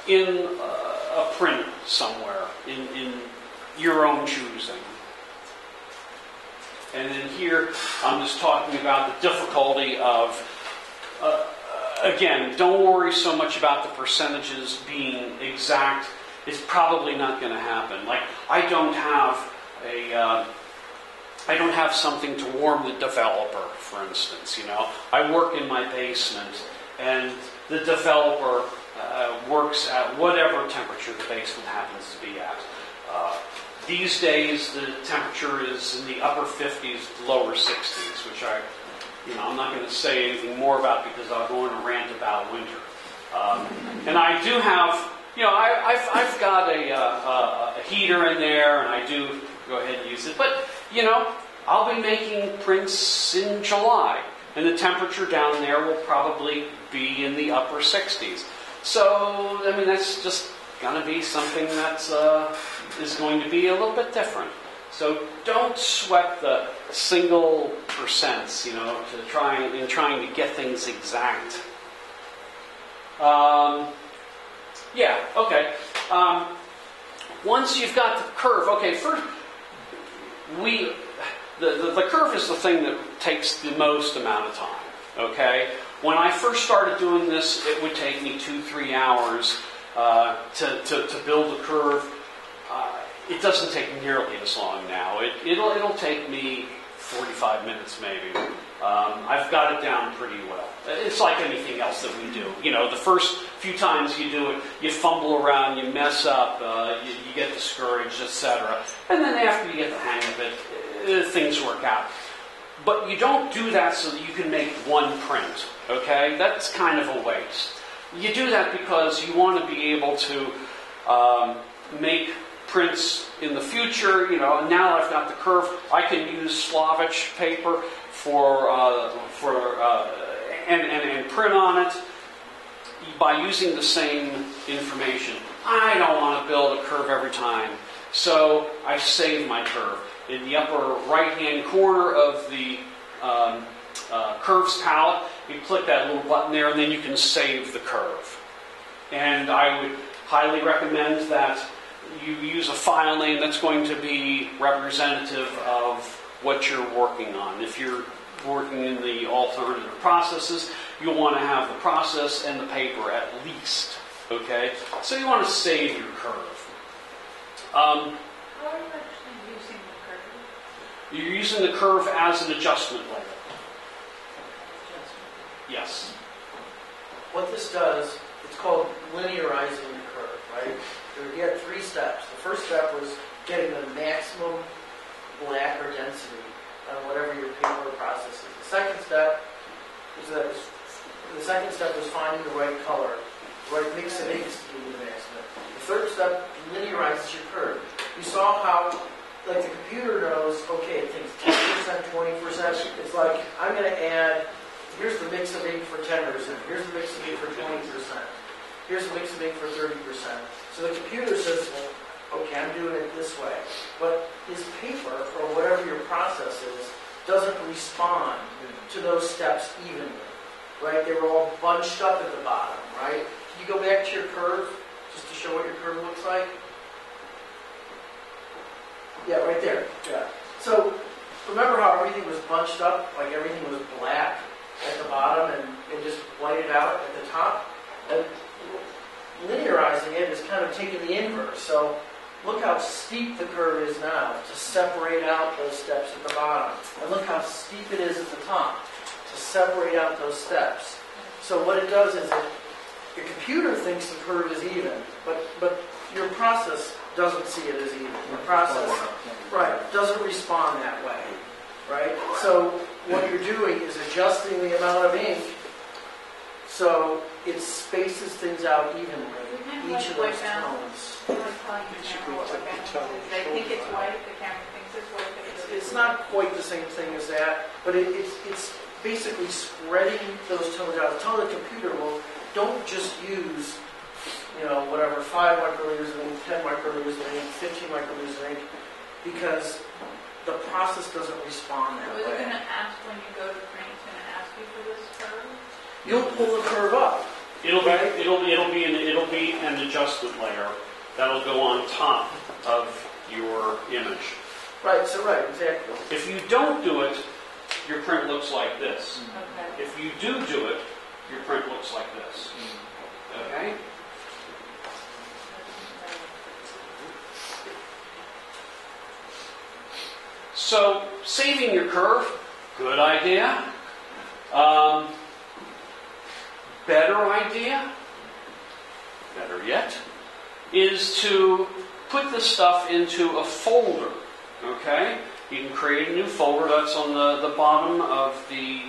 in a print somewhere, in your own choosing. And then here, I'm just talking about the difficulty of, again, don't worry so much about the percentages being exact. It's probably not going to happen. Like, I don't have something to warm the developer, for instance. I work in my basement, and the developer works at whatever temperature the basement happens to be at. These days, the temperature is in the upper 50s, lower 60s, which I'm not going to say anything more about because I'll go on a rant about winter. And I do have, I've got a heater in there, and I do go ahead and use it. But, I'll be making prints in July, and the temperature down there will probably be in the upper 60s. So, that's just going to be something that's is going to be a little bit different. So don't sweat the single percents, trying to get things exact. Okay. Once you've got the curve, okay, first the curve is the thing that takes the most amount of time. Okay. When I first started doing this, it would take me 2-3 hours to build a curve. It doesn't take nearly as long now. It'll take me 45 minutes maybe. I've got it down pretty well. It's like anything else that we do. The first few times you do it, you fumble around, you mess up, you get discouraged, etc. And then after you get the hang of it, things work out. But you don't do that so that you can make one print. Okay? That's kind of a waste. You do that because you want to be able to make prints in the future. Now I've got the curve, I can use Slavic paper and print on it by using the same information. I don't want to build a curve every time, so I save my curve. In the upper right-hand corner of the curves palette, you click that little button there, and then you can save the curve. And I would highly recommend that you use a file name that's going to be representative of what you're working on. If you're working in the alternative processes, you'll want to have the process and the paper at least. Okay? So you want to save your curve. How are you actually using the curve? You're using the curve as an adjustment layer. Yes. What this does, it's called linearizing the curve, right? You had 3 steps. The first step was getting the maximum lacquer density on whatever your paper process is. The second step was finding the right color, the right mix of inks to give you the maximum. The third step linearizes your curve. You saw how, like, the computer knows, okay, it thinks 10%, 20%. It's like, I'm going to add, here's the mix of ink for 10%, here's the mix of ink for 20%, here's the mix of ink for 30%. So the computer says, well, okay, I'm doing it this way. But his paper, or whatever your process is, doesn't respond to those steps evenly, right? They were all bunched up at the bottom, right? Can you go back to your curve, just to show what your curve looks like? Yeah, right there. Yeah. So remember how everything was bunched up, like everything was black at the bottom and just whited out at the top? And linearizing it is kind of taking the inverse. So look how steep the curve is now to separate out those steps at the bottom. And look how steep it is at the top to separate out those steps. So what it does is the computer thinks the curve is even, but your process doesn't see it as even. Your process, right, doesn't respond that way, right? So what you're doing is adjusting the amount of ink so it spaces things out evenly, each of those tones. They think it's white, the camera thinks it's white. It's not quite the same thing as that, but it's basically spreading those tones out. Tell the computer, well, don't just use, whatever, 5 microliters of ink, 10 microliters of ink, 15 microliters of ink, because the process doesn't respond that So is way. it going to ask when you go to print, it's going to ask you for this curve? You'll pull the curve up. It'll be an adjustment layer that'll go on top of your image. Right, exactly. If you don't do it, your print looks like this. Okay. If you do it, your print looks like this. Okay? So, saving your curve, good idea. Better idea, better yet, is to put this stuff into a folder. Okay? You can create a new folder. That's on the bottom of the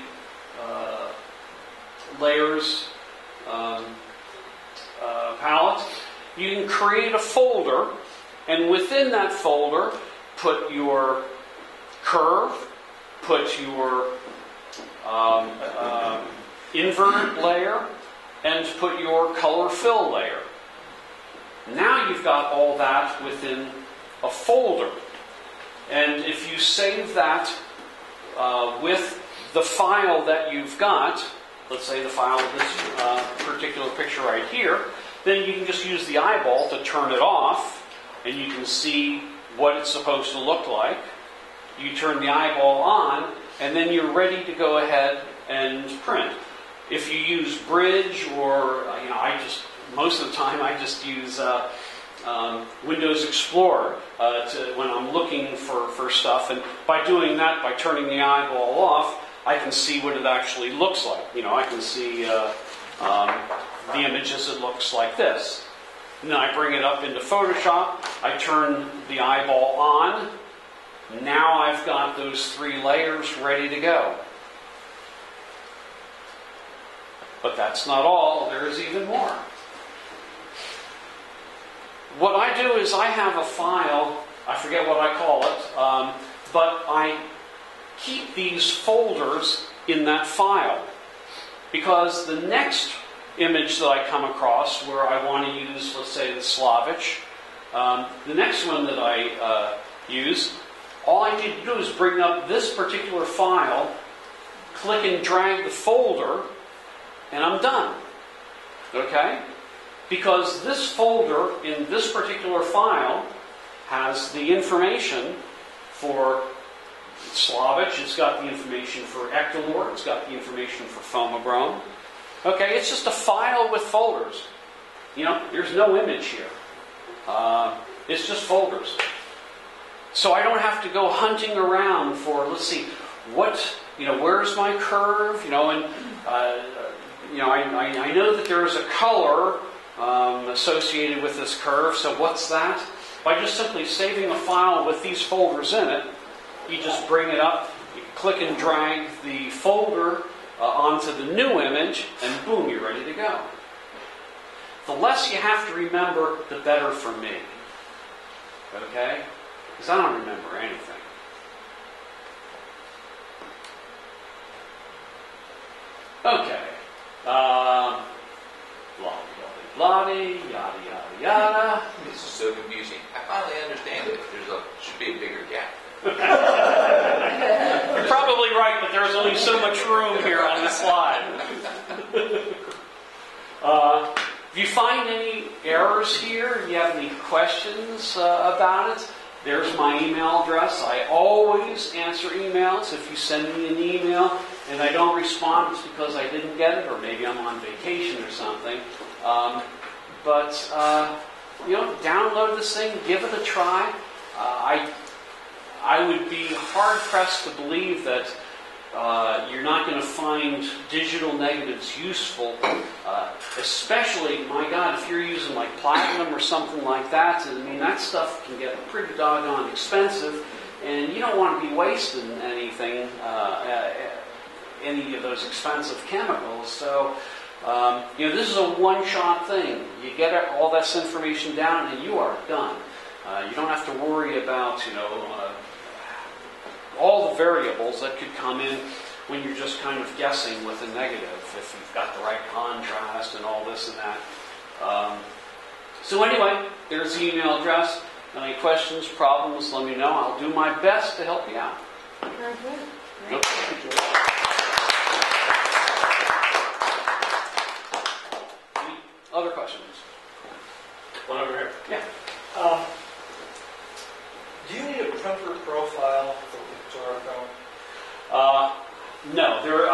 layers palette. You can create a folder, and within that folder, put your curve, put your invert layer, and put your color fill layer. Now you've got all that within a folder. And if you save that with the file that you've got, let's say the file of this particular picture right here, then you can just use the eyeball to turn it off, and you can see what it's supposed to look like. You turn the eyeball on, and then you're ready to go ahead and print. If you use Bridge, or most of the time I just use Windows Explorer when I'm looking for stuff, and by doing that, by turning the eyeball off, I can see what it actually looks like. I can see the image as it looks like this. And then I bring it up into Photoshop, I turn the eyeball on. Now I've got those 3 layers ready to go. But that's not all, there's even more. What I do is I have a file, I forget what I call it, but I keep these folders in that file. Because the next image that I come across where I want to use, let's say, the Slavich, the next one that I use, all I need to do is bring up this particular file, click and drag the folder, and I'm done. Okay? Because this folder in this particular file has the information for Slavich, it's got the information for Ectolor, it's got the information for Fomabrome. Okay, it's just a file with folders. There's no image here. It's just folders. So I don't have to go hunting around for, let's see, where's my curve? I know that there is a color associated with this curve, so what's that? By just simply saving a file with these folders in it, you just bring it up, you click and drag the folder onto the new image, and boom, you're ready to go. The less you have to remember, the better for me. Okay? Because I don't remember anything. Okay. Blah, blah, blah, blah, yada, yada, yada. This is so confusing. I finally understand it. Should be a bigger gap. You're probably right, but there's only so much room here on this slide. If you find any errors here, you have any questions about it, there's my email address. I always answer emails. If you send me an email and I don't respond, it's because I didn't get it, or maybe I'm on vacation or something. Download this thing, give it a try. I would be hard-pressed to believe that you're not going to find digital negatives useful, especially, my God, if you're using like platinum or something like that. I mean, that stuff can get pretty doggone expensive, and you don't want to be wasting anything, any of those expensive chemicals. So, this is a one-shot thing. You get all this information down, and you are done. You don't have to worry about, all the variables that could come in when you're just kind of guessing with a negative, if you've got the right contrast and all this and that. So anyway, there's the email address. Any questions, problems, let me know. I'll do my best to help you out. Very good. Okay. Any other questions? One over here. Yeah. Do you need a printer profile for the Pictorial? No, I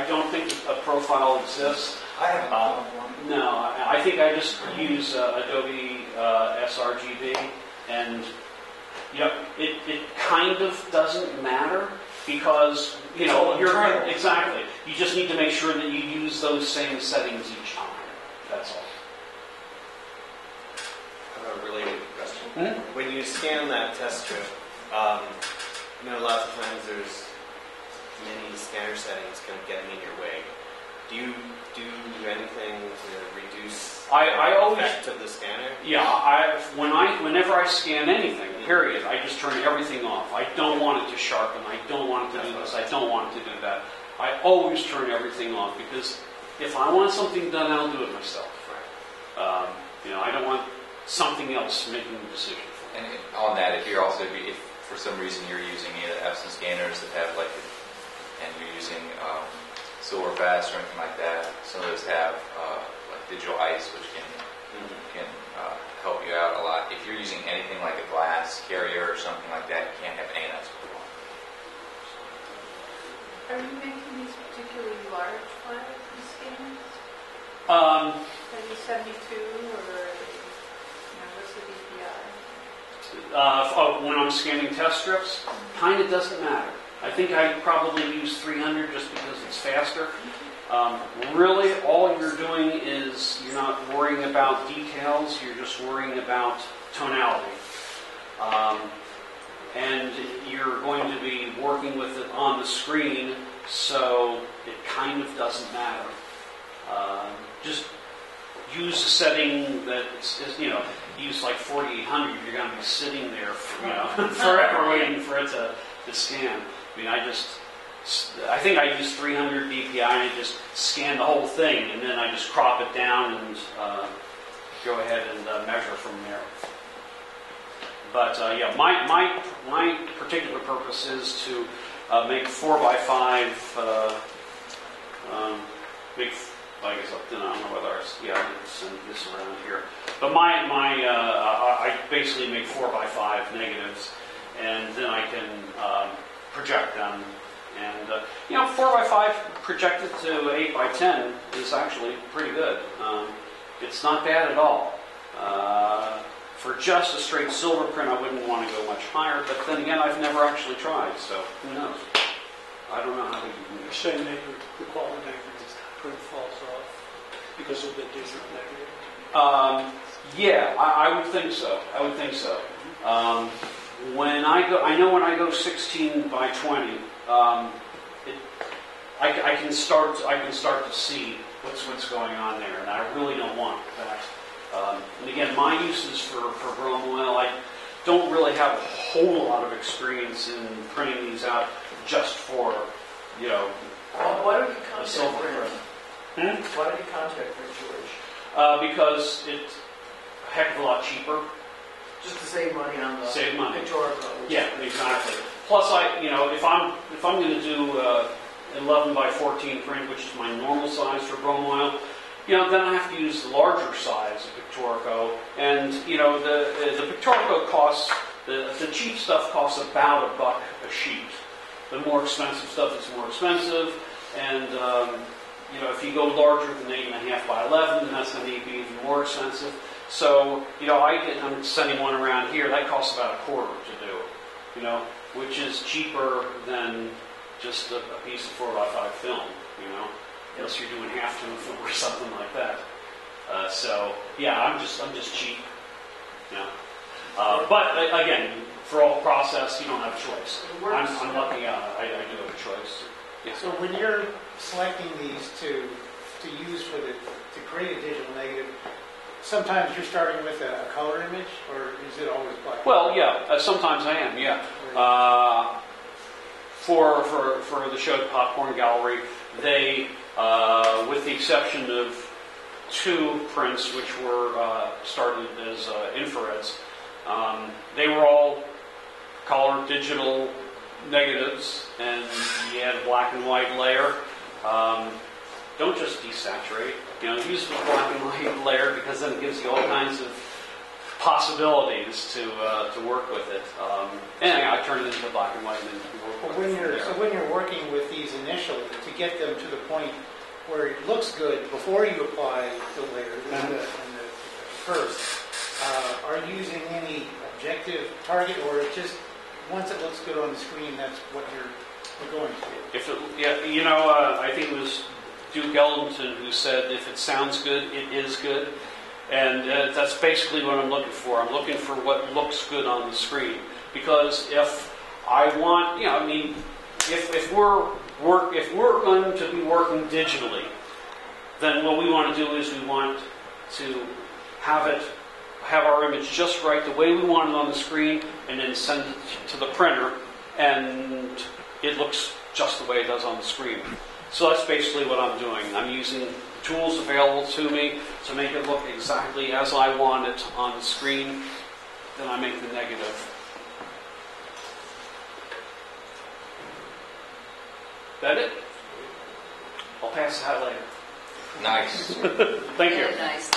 don't think a profile exists. I haven't found one. No, I think I just use Adobe sRGB, and it kind of doesn't matter because you're exactly. You just need to make sure that you use those same settings each time. That's all. I have a related question. Hmm? When you scan that test strip, lots of times there's many scanner settings kind of getting in your way. Do you do anything to reduce I the always effect of the scanner? Yeah, whenever I scan anything, period, I just turn everything off. I don't want it to sharpen. I don't want it to do this. I don't want it to do that. I always turn everything off because if I want something done, I'll do it myself. I don't want something else making the decision for me. And on that, if for some reason you're using Epson scanners that have and you're using Silverfast or anything like that, some of those have like digital ice, which can help you out a lot. If you're using anything like a glass carrier or something like that, you can't have any of that stuff on. Are you making these particularly large files, these scans? Are you 72 or what's the DPI? When I'm scanning test strips, kind of doesn't matter. I think I probably use 300 just because it's faster. Really, all you're doing is you're not worrying about details, you're just worrying about tonality. And you're going to be working with it on the screen, so it kind of doesn't matter. Just use a setting that use like 4800. You're going to be sitting there, forever waiting for it to scan. I mean, I think I use 300 DPI and I just scan the whole thing, and then I just crop it down and go ahead and measure from there. But my particular purpose is to make 4x5. I don't know whether I did send this around here, but I basically make 4x5 negatives, and then I can project them. And, 4x5 projected to 8x10 is actually pretty good. It's not bad at all. For just a straight silver print, I wouldn't want to go much higher, but then again, I've never actually tried, so who knows? I don't know how to do You're it. saying that the quality of the print falls off because of the digital negative? Yeah, I would think so. I would think so. When I go 16 by 20, I can start to see what's going on there, and I really don't want that. And again, my uses for brom oil, I don't really have a whole lot of experience in printing these out just for, Well, why don't you a contact silver print? print. Why don't you contact print, George? Because it's a heck of a lot cheaper. Just to save money on the Save money. pictorial. Yeah, exactly. Plus, if I'm going to do 11 by 14 print, which is my normal size for brom oil, then I have to use the larger size of Pictorico, and the Pictorico costs, the cheap stuff costs about $1 a sheet. The more expensive stuff is more expensive, and if you go larger than 8.5 by 11, then that's going to be even more expensive. So I'm sending one around here that costs about $0.25 to do, which is cheaper than just a piece of 4x5 film, unless you're doing half-tone film or something like that. I'm just cheap, But again, for all process, you don't have a choice. I'm lucky out. I do have a choice. Yeah. So when you're selecting these to use to create a digital negative, sometimes you're starting with a color image, or is it always black? Well, yeah. Sometimes I am. Yeah. For the show at Popcorn Gallery, they, with the exception of 2 prints which were started as infrareds, they were all color digital negatives, and you add a black and white layer. Don't just desaturate. Use the black and white layer, because then it gives you all kinds of possibilities to work with it. And I turn it into black and white and then work with it. So when you're working with these initially, to get them to the point where it looks good before you apply the layer and the first, are you using any objective target, or it just once it looks good on the screen, that's what you're going to do? I think it was Duke Ellington who said, if it sounds good, it is good. And that's basically what I'm looking for. I'm looking for what looks good on the screen. Because if I want, if we're going to be working digitally, then what we want to do is we want to have our image just right, the way we want it on the screen, and then send it to the printer, and it looks just the way it does on the screen. So that's basically what I'm doing. I'm using tools available to me to make it look exactly as I want it on the screen. Then I make the negative. That it? I'll pass that later. Nice. Thank you. Very nice.